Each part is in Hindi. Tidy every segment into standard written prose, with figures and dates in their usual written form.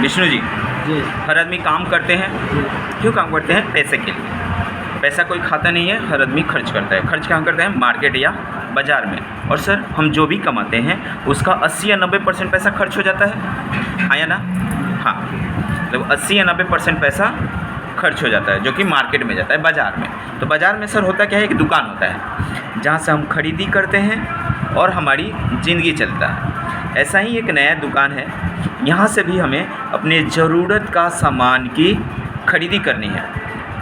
विष्णु जी, जी हर आदमी काम करते हैं, जी क्यों काम करते हैं? पैसे के लिए। पैसा कोई खाता नहीं है, हर आदमी खर्च करता है। खर्च कहाँ करते हैं? मार्केट या बाज़ार में। और सर हम जो भी कमाते हैं उसका 80 या 90% पैसा खर्च हो जाता है, हाँ या ना? हाँ, तो 80 या 90% पैसा खर्च हो जाता है, जो कि मार्केट में जाता है, बाज़ार में। तो बाज़ार में सर होता क्या है, एक दुकान होता है जहाँ से हम खरीदी करते हैं और हमारी ज़िंदगी चलता है। ऐसा ही एक नया दुकान है, यहाँ से भी हमें अपने ज़रूरत का सामान की खरीदी करनी है।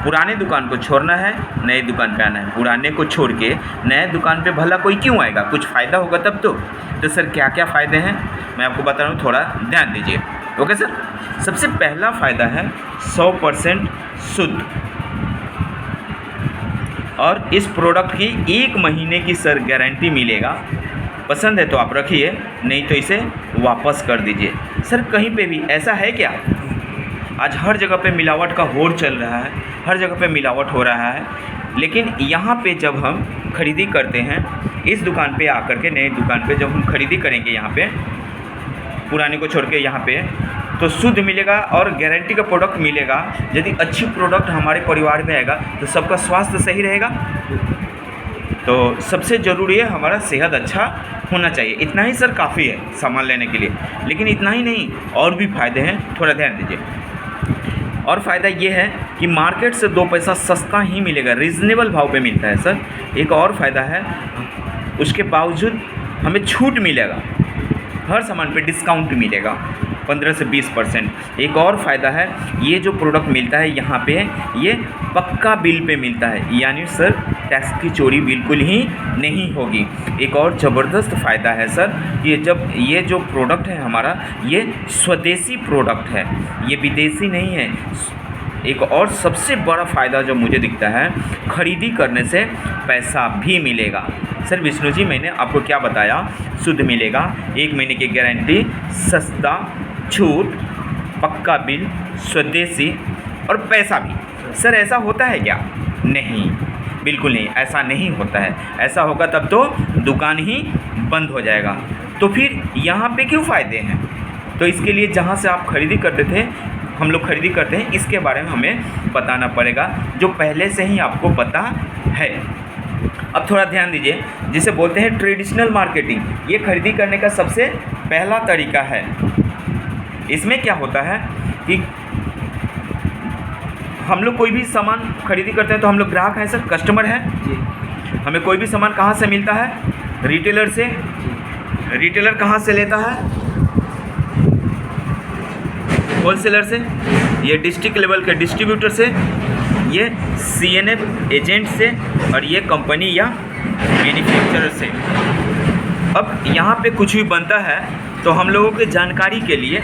पुराने दुकान को छोड़ना है, नए दुकान पे आना है। पुराने को छोड़ के नए दुकान पे भला कोई क्यों आएगा? कुछ फ़ायदा होगा तब तो सर क्या क्या फ़ायदे हैं मैं आपको बता रहा हूँ, थोड़ा ध्यान दीजिए। ओके सर, सबसे पहला फ़ायदा है 100% शुद्ध, और इस प्रोडक्ट की 1 महीने की सर गारंटी मिलेगा। पसंद है तो आप रखिए, नहीं तो इसे वापस कर दीजिए। सर कहीं पे भी ऐसा है क्या? आज हर जगह पे मिलावट का होड़ चल रहा है, हर जगह पे मिलावट हो रहा है, लेकिन यहाँ पे जब हम खरीदी करते हैं, इस दुकान पे आकर के नए दुकान पे जब हम खरीदी करेंगे, यहाँ पे पुराने को छोड़ के यहाँ पे, तो शुद्ध मिलेगा और गारंटी का प्रोडक्ट मिलेगा। यदि अच्छी प्रोडक्ट हमारे परिवार में आएगा तो सबका स्वास्थ्य सही रहेगा। तो सबसे ज़रूरी है हमारा सेहत अच्छा होना चाहिए। इतना ही सर काफ़ी है सामान लेने के लिए, लेकिन इतना ही नहीं, और भी फ़ायदे हैं, थोड़ा ध्यान दीजिए। और फ़ायदा ये है कि मार्केट से 2 पैसा सस्ता ही मिलेगा, रीज़नेबल भाव पे मिलता है सर। एक और फ़ायदा है, उसके बावजूद हमें छूट मिलेगा, हर सामान पे डिस्काउंट मिलेगा 15 से 20%। एक और फ़ायदा है, ये जो प्रोडक्ट मिलता है यहाँ पे, ये पक्का बिल पे मिलता है, यानी सर टैक्स की चोरी बिल्कुल ही नहीं होगी। एक और ज़बरदस्त फ़ायदा है सर, ये जो प्रोडक्ट है हमारा, ये स्वदेशी प्रोडक्ट है, ये विदेशी नहीं है। एक और सबसे बड़ा फ़ायदा जो मुझे दिखता है, ख़रीदी करने से पैसा भी मिलेगा। सर विष्णु जी, मैंने आपको क्या बताया? शुद्ध मिलेगा, 1 महीने की गारंटी, सस्ता, छूट, पक्का बिल, स्वदेशी और पैसा भी। सर ऐसा होता है क्या? नहीं, बिल्कुल नहीं, ऐसा नहीं होता है। ऐसा होगा तब तो दुकान ही बंद हो जाएगा। तो फिर यहाँ पे क्यों फ़ायदे हैं? तो इसके लिए जहाँ से आप खरीदी करते थे, हम लोग खरीदी करते हैं, इसके बारे में हमें बताना पड़ेगा, जो पहले से ही आपको पता है। अब थोड़ा ध्यान दीजिए, जिसे बोलते हैं ट्रेडिशनल मार्केटिंग, ये खरीदी करने का सबसे पहला तरीका है। इसमें क्या होता है कि हम लोग कोई भी सामान खरीदी करते हैं तो हम लोग ग्राहक हैं सर, कस्टमर हैं जी हमें कोई भी सामान कहाँ से मिलता है? रिटेलर से। रिटेलर कहाँ से लेता है? होलसेलर से, ये डिस्ट्रिक्ट लेवल के डिस्ट्रीब्यूटर से, ये CNF एजेंट से, और ये कंपनी या मैन्युफैक्चरर से। अब यहाँ पे कुछ भी बनता है तो हम लोगों की जानकारी के लिए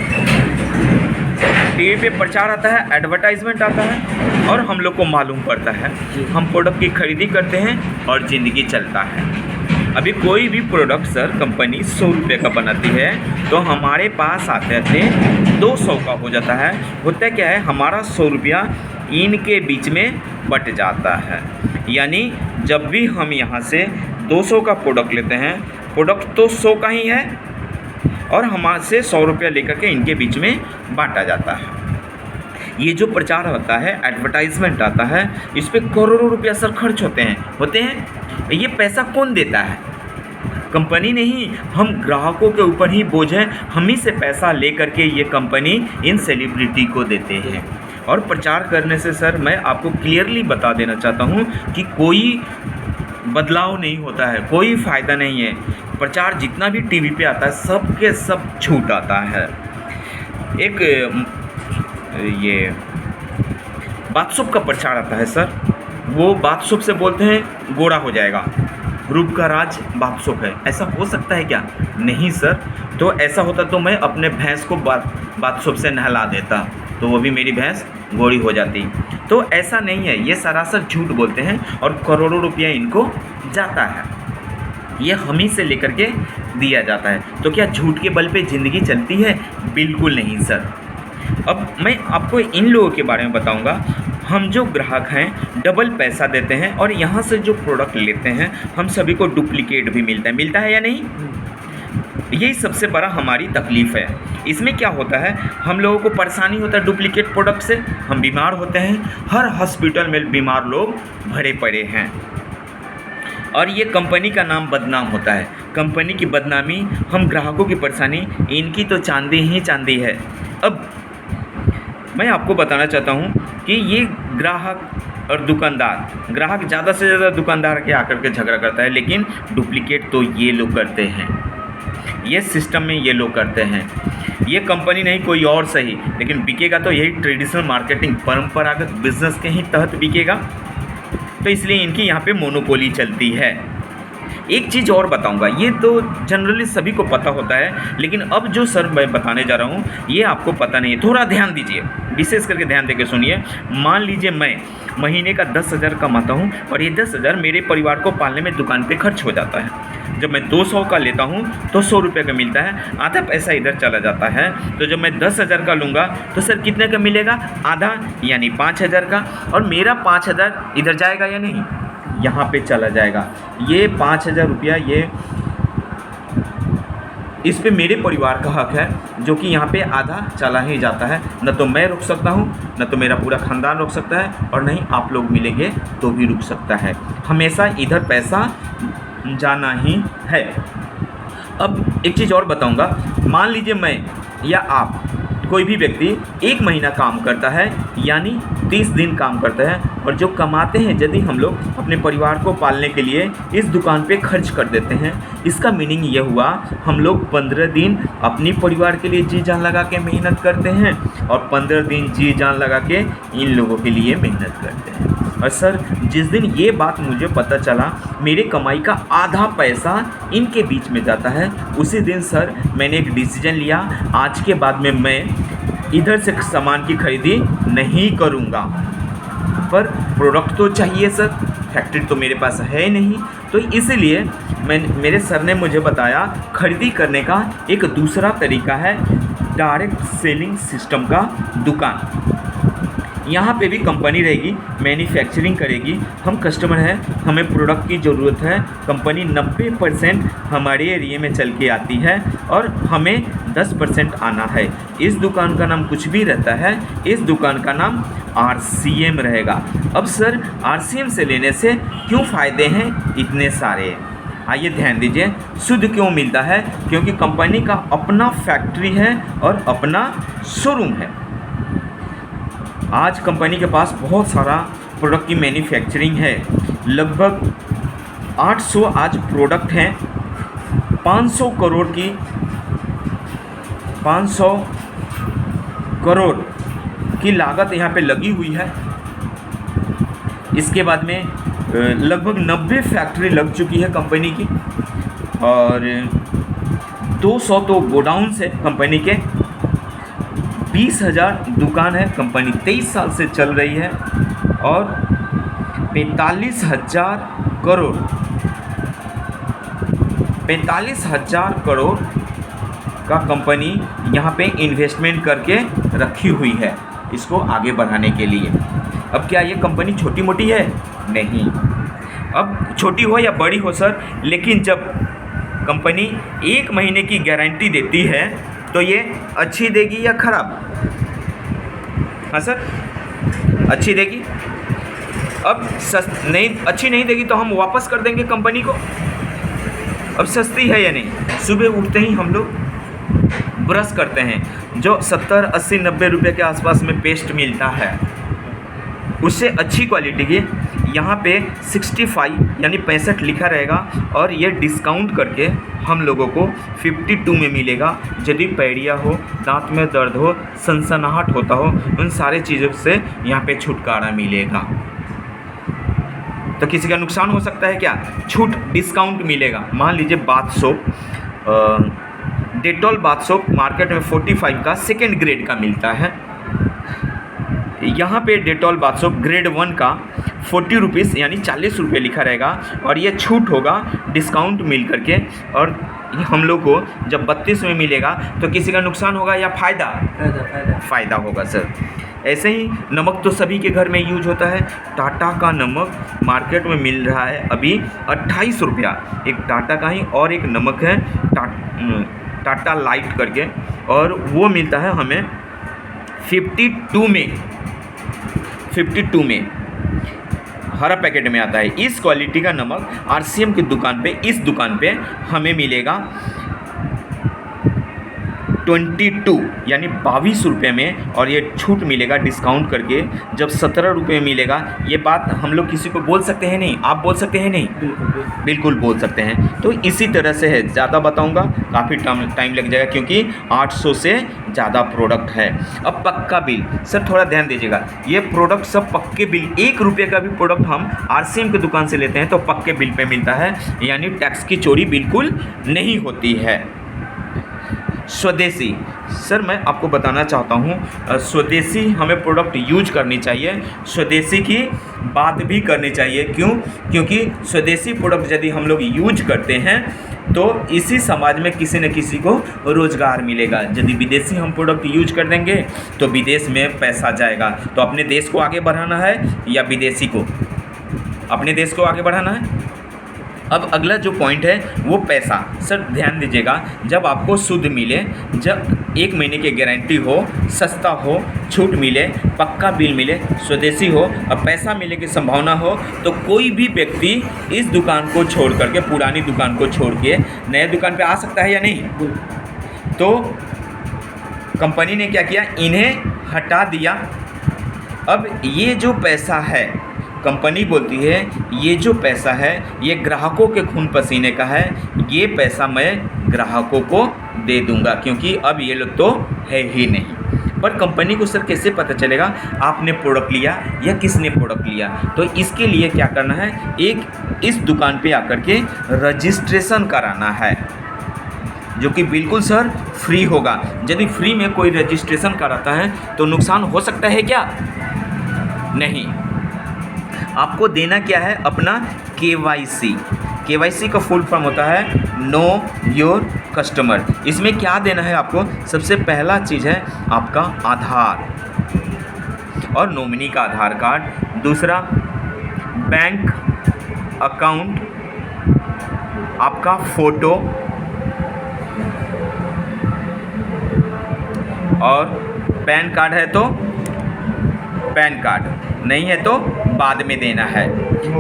टीवी पे प्रचार आता है, एडवर्टाइजमेंट आता है, और हम लोग को मालूम पड़ता है। हम प्रोडक्ट की खरीदी करते हैं और ज़िंदगी चलता है। अभी कोई भी प्रोडक्ट सर कंपनी 100 रुपये का बनाती है, तो हमारे पास आते आते 200 का हो जाता है। होता क्या है, हमारा 100 रुपया इनके बीच में बट जाता है। यानी जब भी हम यहाँ से 200 का प्रोडक्ट लेते हैं, प्रोडक्ट तो 100 का ही है, और हमारे से 100 रुपया लेकर के इनके बीच में बांटा जाता है। ये जो प्रचार होता है, एडवर्टाइजमेंट आता है, इस पे करोड़ों रुपया सर खर्च होते हैं। ये पैसा कौन देता है? कंपनी नहीं, हम ग्राहकों के ऊपर ही बोझ है। हम ही से पैसा लेकर के ये कंपनी इन सेलिब्रिटी को देते हैं। और प्रचार करने से सर मैं आपको क्लियरली बता देना चाहता हूँ कि कोई बदलाव नहीं होता है, कोई फ़ायदा नहीं है। प्रचार जितना भी टीवी पे आता है, सब के सब छूट आता है। एक ये बाथसोप का प्रचार आता है सर, वो बाथसोप से बोलते हैं गोरा हो जाएगा, ग्रुप का राज बाथसोप है। ऐसा हो सकता है क्या? नहीं सर। तो ऐसा होता तो मैं अपने भैंस को बाथसोप से नहला देता, तो वो भी मेरी भैंस गोरी हो जाती। तो ऐसा नहीं है, ये सरासर झूठ बोलते हैं और करोड़ों रुपया इनको जाता है। ये हम ही से लेकर के दिया जाता है। तो क्या झूठ के बल पे ज़िंदगी चलती है? बिल्कुल नहीं सर। अब मैं आपको इन लोगों के बारे में बताऊंगा। हम जो ग्राहक हैं डबल पैसा देते हैं, और यहाँ से जो प्रोडक्ट लेते हैं हम सभी को डुप्लीकेट भी मिलता है या नहीं? यही सबसे बड़ा हमारी तकलीफ़ है। इसमें क्या होता है, हम लोगों को परेशानी होता है डुप्लीकेट प्रोडक्ट से, हम बीमार होते हैं, हर हॉस्पिटल में बीमार लोग भरे पड़े हैं और ये कंपनी का नाम बदनाम होता है। कंपनी की बदनामी, हम ग्राहकों की परेशानी, इनकी तो चांदी ही चांदी है। अब मैं आपको बताना चाहता हूँ कि ये ग्राहक और दुकानदार, ग्राहक ज़्यादा से ज़्यादा दुकानदार के आकर के झगड़ा करता है, लेकिन डुप्लीकेट तो ये लोग करते हैं, ये सिस्टम में ये लोग करते हैं। ये कंपनी नहीं कोई और सही, लेकिन बिकेगा तो यही ट्रेडिशनल मार्केटिंग, परंपरागत बिजनेस के ही तहत बिकेगा, तो इसलिए इनकी यहाँ पे मोनोपोली चलती है। एक चीज़ और बताऊंगा, ये तो जनरली सभी को पता होता है, लेकिन अब जो सर मैं बताने जा रहा हूँ ये आपको पता नहीं है। थोड़ा ध्यान दीजिए, विशेष करके ध्यान देकर सुनिए। मान लीजिए मैं महीने का 10,000 कमाता हूँ और ये 10,000 मेरे परिवार को पालने में दुकान पे खर्च हो जाता है। जब मैं 200 का लेता हूँ तो 100 रुपये का मिलता है, आधा पैसा इधर चला जाता है। तो जब मैं 10,000 का लूँगा तो सर कितने का मिलेगा? आधा, यानी 5,000 का, और मेरा 5,000 इधर जाएगा या नहीं? यहाँ पे चला जाएगा। ये 5,000 रुपया, ये इस पे मेरे परिवार का हक है, जो कि यहाँ पे आधा चला ही जाता है। न तो मैं रुक सकता हूँ, न तो मेरा पूरा ख़ानदान रुक सकता है, और नहीं आप लोग मिलेंगे तो भी रुक सकता है। हमेशा इधर पैसा जाना ही है। अब एक चीज़ और बताऊँगा, मान लीजिए मैं या आप, कोई भी व्यक्ति 1 महीना काम करता है, यानी 30 दिन काम करता है, और जो कमाते हैं यदि हम लोग अपने परिवार को पालने के लिए इस दुकान पे खर्च कर देते हैं, इसका मीनिंग ये हुआ हम लोग 15 दिन अपनी परिवार के लिए जी जान लगा के मेहनत करते हैं और 15 दिन जी जान लगा के इन लोगों के लिए मेहनत करते हैं। और सर जिस दिन ये बात मुझे पता चला मेरे कमाई का आधा पैसा इनके बीच में जाता है, उसी दिन सर मैंने एक डिसीजन लिया, आज के बाद में मैं इधर से सामान की खरीदी नहीं करूँगा। पर प्रोडक्ट तो चाहिए सर, फैक्ट्री तो मेरे पास है नहीं, तो इसलिए मेरे सर ने मुझे बताया खरीदी करने का एक दूसरा तरीका है, डायरेक्ट सेलिंग सिस्टम का दुकान। यहाँ पे भी कंपनी रहेगी, मैन्युफैक्चरिंग करेगी, हम कस्टमर हैं, हमें प्रोडक्ट की ज़रूरत है, कंपनी 90% हमारे एरिया में चल के आती है और हमें 10% आना है। इस दुकान का नाम कुछ भी रहता है, इस दुकान का नाम RCM रहेगा। अब सर RCM से लेने से क्यों फ़ायदे हैं इतने सारे, आइए ध्यान दीजिए। शुद्ध क्यों मिलता है? क्योंकि कंपनी का अपना फैक्ट्री है और अपना शोरूम है। आज कंपनी के पास बहुत सारा प्रोडक्ट की मैन्युफैक्चरिंग है, लगभग 800 आज प्रोडक्ट हैं, 500 करोड़ की लागत यहाँ पे लगी हुई है। इसके बाद में लगभग 90 फैक्ट्री लग चुकी है कंपनी की, और 200 तो गोडाउन्स है कंपनी के, 20,000 दुकान है, कंपनी 23 साल से चल रही है, और 45,000 करोड़ का कंपनी यहाँ पे इन्वेस्टमेंट करके रखी हुई है इसको आगे बढ़ाने के लिए। अब क्या ये कंपनी छोटी मोटी है? नहीं। अब छोटी हो या बड़ी हो सर, लेकिन जब कंपनी 1 महीने की गारंटी देती है तो ये अच्छी देगी या ख़राब? हाँ सर, अच्छी देगी। अब अच्छी नहीं देगी तो हम वापस कर देंगे कंपनी को। अब सस्ती है या नहीं? सुबह उठते ही हम लोग ब्रश करते हैं, जो 70, 80, 90 रुपये के आसपास में पेस्ट मिलता है, उससे अच्छी क्वालिटी की यहाँ पे 65 यानी 65 लिखा रहेगा, और ये डिस्काउंट करके हम लोगों को 52 में मिलेगा। यदि पैडिया हो, दांत में दर्द हो, सनसनाहट होता हो, उन सारे चीज़ों से यहाँ पे छुटकारा मिलेगा। तो किसी का नुकसान हो सकता है क्या? छूट, डिस्काउंट मिलेगा। मान लीजिए bath soap, Dettol bath soap market में 45 का सेकेंड ग्रेड का मिलता है, यहाँ पे डेटॉल बाथ सोप ग्रेड 1 का 40 रुपीज़ यानी 40 रुपये लिखा रहेगा, और ये छूट होगा डिस्काउंट मिल करके, और हम लोग को जब 32 में मिलेगा तो किसी का नुकसान होगा या फ़ायदा? फ़ायदा होगा सर। ऐसे ही नमक तो सभी के घर में यूज होता है। टाटा का नमक मार्केट में मिल रहा है अभी 28 रुपया, एक टाटा का ही, और एक नमक है टाटा लाइट करके, और वो मिलता है हमें 52 में हरा पैकेट में आता है। इस क्वालिटी का नमक RCM की दुकान पे, इस दुकान पे हमें मिलेगा 22 यानी 22 रुपये में, और ये छूट मिलेगा डिस्काउंट करके जब 17 रुपये मिलेगा। ये बात हम लोग किसी को बोल सकते हैं नहीं? आप बोल सकते हैं नहीं? बिल्कुल बोल सकते हैं। तो इसी तरह से है, ज़्यादा बताऊंगा काफ़ी टाइम लग जाएगा क्योंकि 800 से ज़्यादा प्रोडक्ट है। अब पक्का बिल, सर थोड़ा ध्यान दीजिएगा, ये प्रोडक्ट सब पक्के बिल, 1 रुपये का भी प्रोडक्ट हम RCM की दुकान से लेते हैं तो पक्के बिल पे मिलता है, यानी टैक्स की चोरी बिल्कुल नहीं होती है। स्वदेशी, सर मैं आपको बताना चाहता हूँ स्वदेशी हमें प्रोडक्ट यूज करनी चाहिए, स्वदेशी की बात भी करनी चाहिए। क्यों? क्योंकि स्वदेशी प्रोडक्ट यदि हम लोग यूज करते हैं तो इसी समाज में किसी न किसी को रोज़गार मिलेगा। यदि विदेशी हम प्रोडक्ट यूज कर देंगे तो विदेश में पैसा जाएगा। तो अपने देश को आगे बढ़ाना है या विदेशी को? अपने देश को आगे बढ़ाना है। अब अगला जो पॉइंट है वो पैसा। सर ध्यान दीजिएगा, जब आपको शुद्ध मिले, जब 1 महीने की गारंटी हो, सस्ता हो, छूट मिले, पक्का बिल मिले, स्वदेशी हो और पैसा मिले की संभावना हो, तो कोई भी व्यक्ति इस दुकान को छोड़ करके, पुरानी दुकान को छोड़ के नए दुकान पे आ सकता है या नहीं? तो कंपनी ने क्या किया, इन्हें हटा दिया। अब ये जो पैसा है, कंपनी बोलती है ये जो पैसा है ये ग्राहकों के खून पसीने का है, ये पैसा मैं ग्राहकों को दे दूंगा क्योंकि अब ये लोग तो है ही नहीं। पर कंपनी को सर कैसे पता चलेगा आपने प्रोडक्ट लिया या किसने प्रोडक्ट लिया? तो इसके लिए क्या करना है, एक इस दुकान पे आकर के रजिस्ट्रेशन कराना है, जो कि बिल्कुल सर फ्री होगा। यदि फ्री में कोई रजिस्ट्रेशन कराता है तो नुकसान हो सकता है क्या? नहीं। आपको देना क्या है, अपना KYC का फुल फॉर्म होता है नो योर कस्टमर। इसमें क्या देना है आपको? सबसे पहला चीज़ है आपका आधार और नॉमिनी का आधार कार्ड, दूसरा बैंक अकाउंट, आपका फ़ोटो, और पैन कार्ड है तो पैन कार्ड, नहीं है तो बाद में देना है,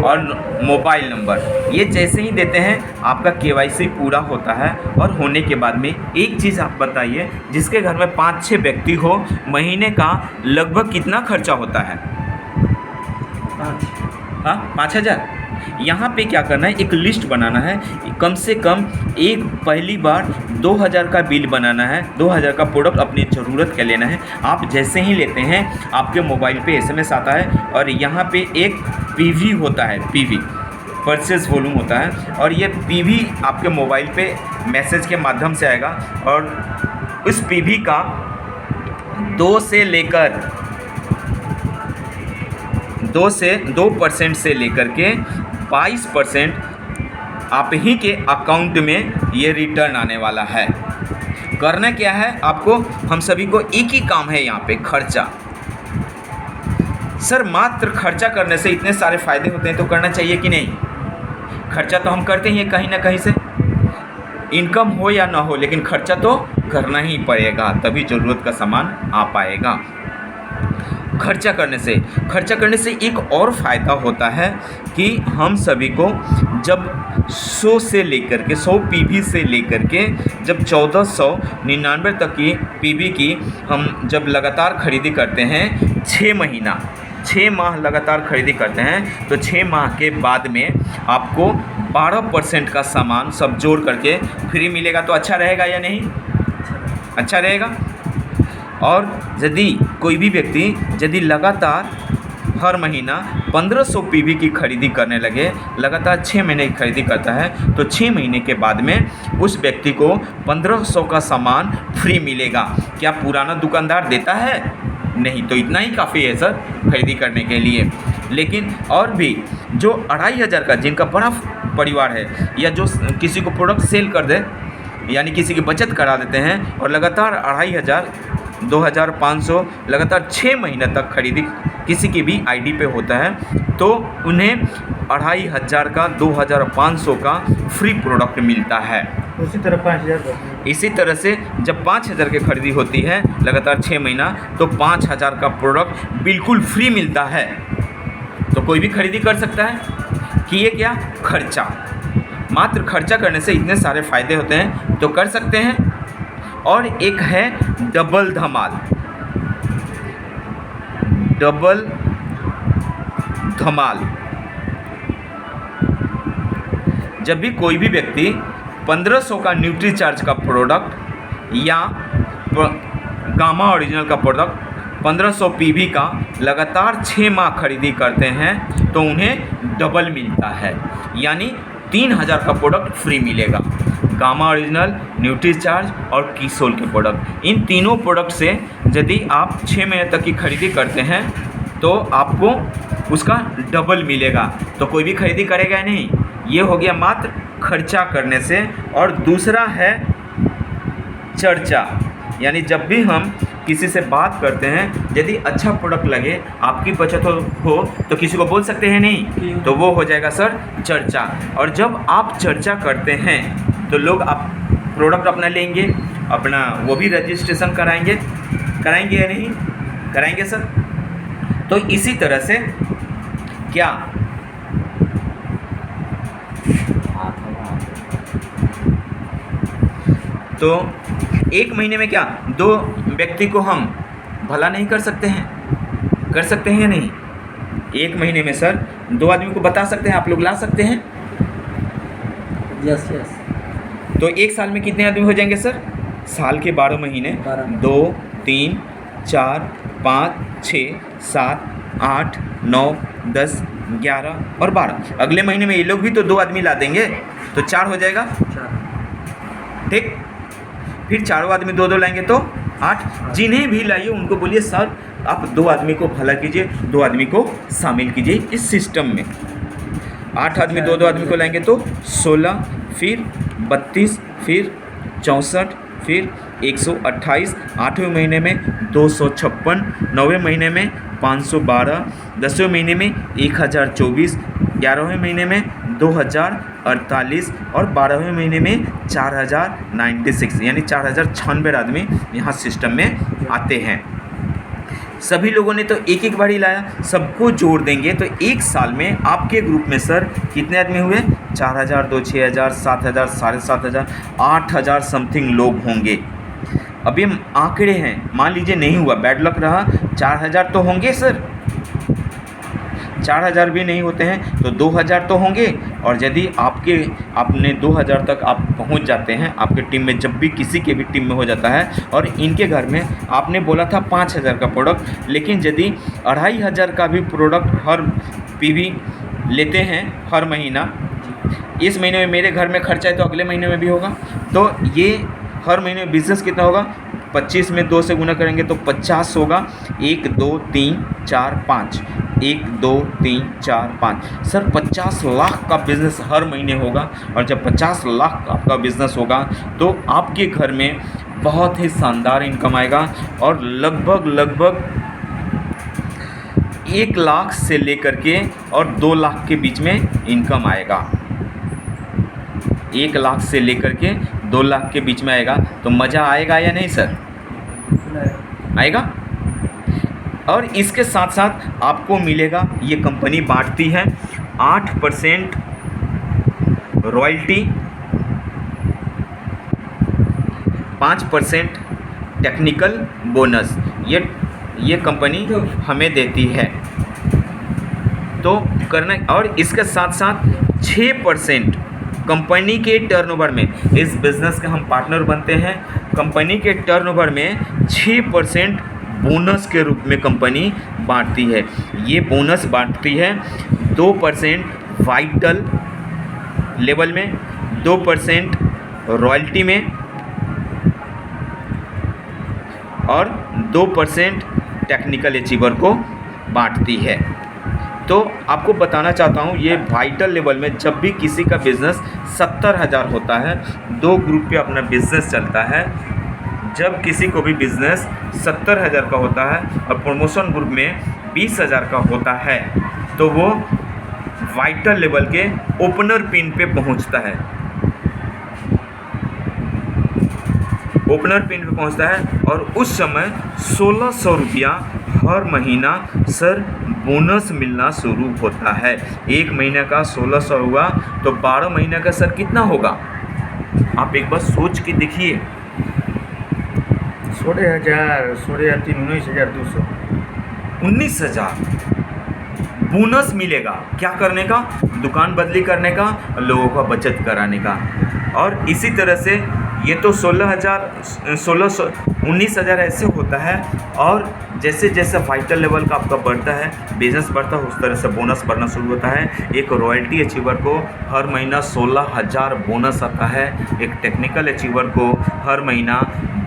और मोबाइल नंबर। ये जैसे ही देते हैं आपका KYC पूरा होता है। और होने के बाद में एक चीज़ आप बताइए, जिसके घर में 5-6 व्यक्ति हो, महीने का लगभग कितना खर्चा होता है? 5,000। यहाँ पे क्या करना है, एक लिस्ट बनाना है, कम से कम एक पहली बार 2,000 का बिल बनाना है, 2,000 का प्रोडक्ट अपनी ज़रूरत का लेना है। आप जैसे ही लेते हैं आपके मोबाइल पे SMS आता है और यहाँ पे एक PV होता है, PV परचेज वॉल्यूम होता है, और ये PV आपके मोबाइल पे मैसेज के माध्यम से आएगा। और उस PV का 2% से लेकर के 22% आप ही के अकाउंट में ये रिटर्न आने वाला है। करना क्या है आपको, हम सभी को एक ही काम है यहाँ पे, खर्चा। सर मात्र खर्चा करने से इतने सारे फ़ायदे होते हैं तो करना चाहिए कि नहीं? खर्चा तो हम करते ही हैं कहीं ना कहीं से, इनकम हो या ना हो, लेकिन खर्चा तो करना ही पड़ेगा, तभी ज़रूरत का सामान आ पाएगा। खर्चा करने से एक और फ़ायदा होता है कि हम सभी को जब 100 से लेकर के 100 PV से लेकर के जब 1499 तक की PV की हम जब लगातार खरीदी करते हैं, 6 माह लगातार खरीदी करते हैं, तो 6 माह के बाद में आपको 12% का सामान सब जोड़ करके फ्री मिलेगा। तो अच्छा रहेगा या नहीं? अच्छा रहेगा। और यदि कोई भी व्यक्ति यदि लगातार हर महीना 1500 PV की खरीदी करने लगे, लगातार 6 महीने की खरीदी करता है, तो 6 महीने के बाद में उस व्यक्ति को 1500 का सामान फ्री मिलेगा। क्या पुराना दुकानदार देता है? नहीं। तो इतना ही काफ़ी है सर खरीदी करने के लिए। लेकिन और भी जो 2500 का, जिनका बड़ा परिवार है, या जो किसी को प्रोडक्ट सेल कर दे, यानी किसी की बचत करा देते हैं और लगातार 2500 2500 लगातार 6 महीने तक खरीदी किसी की भी आईडी पे होता है तो उन्हें 2500 का 2500 का फ्री प्रोडक्ट मिलता है। उसी तरह 5000 इसी तरह से जब 5000 की खरीदी होती है लगातार 6 महीना तो 5000 का प्रोडक्ट बिल्कुल फ्री मिलता है। तो कोई भी खरीदी कर सकता है कि ये क्या खर्चा, मात्र खर्चा करने से इतने सारे फ़ायदे होते हैं तो कर सकते हैं। और एक है डबल धमाल। डबल धमाल जब भी कोई भी व्यक्ति 1500 का न्यूट्रीचार्ज का प्रोडक्ट या गामा ओरिजिनल का प्रोडक्ट 1500 पीवी का लगातार 6 माह खरीदी करते हैं तो उन्हें डबल मिलता है, यानी 3000 का प्रोडक्ट फ्री मिलेगा। गामा ओरिजिनल, न्यूट्रीचार्ज और कीसोल के प्रोडक्ट, इन तीनों प्रोडक्ट से यदि आप 6 महीने तक की खरीदी करते हैं तो आपको उसका डबल मिलेगा। तो कोई भी खरीदी करेगा नहीं, ये हो गया मात्र खर्चा करने से। और दूसरा है चर्चा, यानी जब भी हम किसी से बात करते हैं यदि अच्छा प्रोडक्ट लगे, आपकी बचत हो तो किसी को बोल सकते हैं नहीं, तो वो हो जाएगा सर चर्चा। और जब आप चर्चा करते हैं तो लोग आप प्रोडक्ट अपना लेंगे, अपना वो भी रजिस्ट्रेशन कराएंगे या नहीं कराएंगे सर। तो इसी तरह से क्या तो एक महीने में क्या 2 व्यक्ति को हम भला नहीं कर सकते हैं? कर सकते हैं या नहीं? एक महीने में सर 2 आदमी को बता सकते हैं, आप लोग ला सकते हैं? Yes yes. तो एक साल में कितने आदमी हो जाएंगे सर? साल के 12 महीने 2 3 4 5 6 7 8 9 10 11 और 12। अगले महीने में ये लोग भी तो 2 आदमी ला देंगे तो 4 हो जाएगा, ठीक। फिर चारों आदमी 2-2 लाएंगे तो 8। जिन्हें भी लाइए उनको बोलिए सर आप 2 आदमी को भला कीजिए, 2 आदमी को शामिल कीजिए इस सिस्टम में। 8 आदमी 2-2 आदमी को लाएंगे तो 16, फिर 32, फिर 64, फिर 128, 8वें महीने में 256, 9वें महीने में 512, 10वें महीने में 1024, 11वें महीने में 2048 और 12वें महीने में 4096, यानी 4096 आदमी यहाँ सिस्टम में आते हैं। सभी लोगों ने तो एक एक बार ही लाया, सबको जोड़ देंगे तो एक साल में आपके ग्रुप में सर कितने आदमी हुए? 4000, 2, 6000, 7000, 7500, 8000 समथिंग लोग होंगे। अभी हम आंकड़े हैं, मान लीजिए नहीं हुआ, बैड लक रहा, 4000 तो होंगे सर। 4000 भी नहीं होते हैं तो 2000 तो होंगे। और यदि आपने 2000 तक आप पहुंच जाते हैं, आपके टीम में जब भी किसी के भी टीम में हो जाता है, और इनके घर में आपने बोला था 5000 का प्रोडक्ट, लेकिन यदि 2500 का भी प्रोडक्ट हर पीवी लेते हैं हर महीना, इस महीने में मेरे घर में खर्चा है तो अगले महीने में भी होगा, तो ये हर महीने में बिज़नेस कितना होगा? 25 में 2 से गुना करेंगे तो 50 होगा। 1 2 3 4 5, 1 2 3 4 5 सर 50 लाख का बिज़नेस हर महीने होगा। और जब 50 लाख आपका बिज़नेस होगा तो आपके घर में बहुत ही शानदार इनकम आएगा और लगभग 1 लाख से लेकर के और 2 लाख के बीच में इनकम आएगा। 1 लाख से लेकर के 2 लाख के बीच में आएगा। तो मज़ा आएगा या नहीं सर? आएगा। और इसके साथ साथ आपको मिलेगा, ये कंपनी बांटती है 8% रॉयल्टी, 5% टेक्निकल बोनस, ये कंपनी हमें देती है। तो करना, और इसके साथ साथ 6% कंपनी के टर्नओवर में, इस बिज़नेस के हम पार्टनर बनते हैं, कंपनी के टर्नओवर में 6% बोनस के रूप में कंपनी बांटती है। ये बोनस बांटती है 2% वाइटल लेवल में, 2% रॉयल्टी में और 2% टेक्निकल अचीवर को बांटती है। तो आपको बताना चाहता हूँ, ये वाइटल लेवल में जब भी किसी का बिज़नेस 70,000 होता है, 2 ग्रुप पे अपना बिज़नेस चलता है, जब किसी को भी बिजनेस 70,000 का होता है और प्रमोशन ग्रुप में 20,000 का होता है तो वो वाइटल लेवल के ओपनर पिन पे पहुंचता है। ओपनर पिन पे पहुंचता है और उस समय 1,600 रुपया हर महीना सर बोनस मिलना शुरू होता है। एक महीने का 1,600 हुआ तो 12 महीने का सर कितना होगा? आप एक बार सोच के देखिए। 16,000 16,000 19,200 19,000 बोनस मिलेगा। क्या करने का? दुकान बदली करने का, लोगों का बचत कराने का। और इसी तरह से ये तो 19,000 ऐसे होता है। और जैसे जैसे वाइटल लेवल का आपका बढ़ता है, बिजनेस बढ़ता है, उस तरह से बोनस बढ़ना शुरू होता है। एक रॉयल्टी अचीवर को हर महीना 16,000 बोनस आता है। एक टेक्निकल अचीवर को हर महीना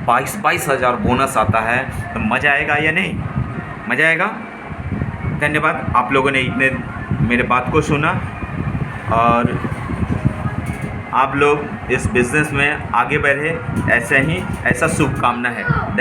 22,000 बोनस आता है। तो मज़ा आएगा या नहीं? मज़ा आएगा। धन्यवाद, आप लोगों ने इतने मेरे बात को सुना और आप लोग इस बिज़नेस में आगे बढ़े, ऐसा शुभकामना है।